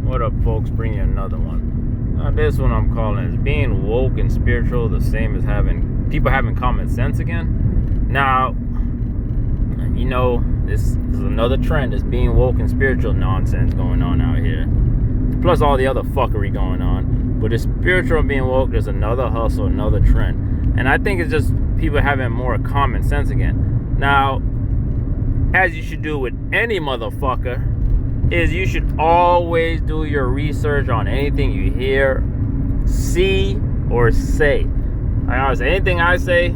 What up, folks? Bring you another one. Now, this one I'm calling is being woke and spiritual the same as people having common sense again. Now, you know, this is another trend. This being woke and spiritual nonsense going on out here. Plus all the other fuckery going on. But the spiritual and being woke, there's another hustle, another trend. And I think it's just people having more common sense again. Now, as you should do with any motherfucker, is you should always do your research on anything you hear, see, or say. Anything I say,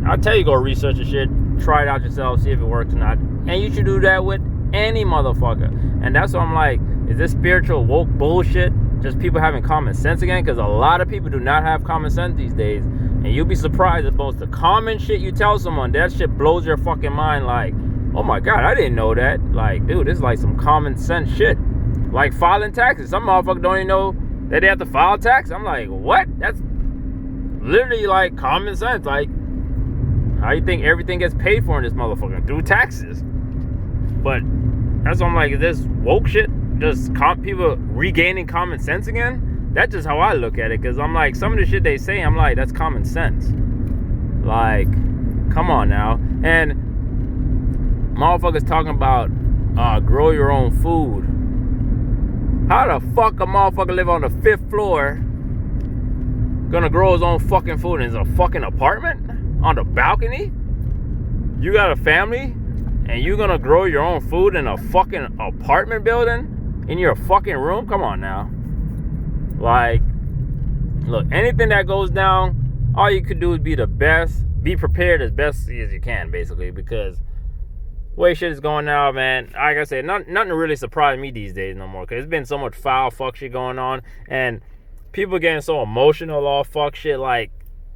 I'll tell you go research the shit, try it out yourself, see if it works or not. And you should do that with any motherfucker. And that's what I'm like, is this spiritual woke bullshit just people having common sense again? Because a lot of people do not have common sense these days. And you'll be surprised at most the common shit you tell someone, that shit blows your fucking mind like, oh my God, I didn't know that. Like, dude, this is like some common sense shit. Like filing taxes. Some motherfuckers don't even know that they have to file tax. I'm like, what? That's literally like common sense. Like, how you think everything gets paid for in this motherfucker? Through taxes. But that's what I'm like, is this woke shit just people regaining common sense again? That's just how I look at it. Because I'm like, some of the shit they say, I'm like, that's common sense. Like, come on now. And motherfuckers talking about grow your own food. How the fuck a motherfucker live on the 5th floor gonna grow his own fucking food in a fucking apartment? On the balcony? You got a family and you gonna grow your own food in a fucking apartment building? In your fucking room? Come on now. Like, look, anything that goes down, all you could do is be the best, be prepared as best as you can, basically, because way shit is going now, man. Like I said, nothing really surprised me these days no more, because there's been so much foul fuck shit going on, and people getting so emotional, all fuck shit. Like,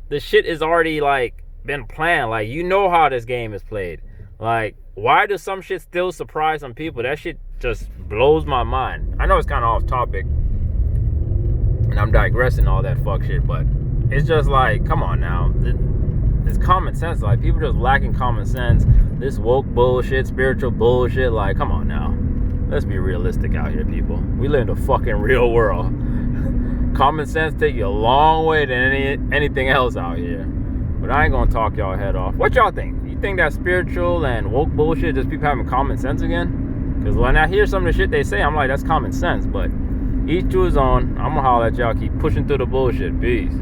the shit is already like been planned. Like, you know how this game is played. Like, why does some shit still surprise some people? That shit just blows my mind. I know it's kind of off topic and I'm digressing all that fuck shit, but it's just like, come on now. It's common sense. Like, people just lacking common sense. This woke bullshit, spiritual bullshit. Like, come on now. Let's be realistic out here, people. We live in the fucking real world. Common sense take you a long way than anything else out here. But I ain't gonna talk y'all head off. What y'all think? You think that spiritual and woke bullshit just people having common sense again? Because when I hear some of the shit they say, I'm like, that's common sense. But each to his own. I'm gonna holler at y'all. Keep pushing through the bullshit. Peace.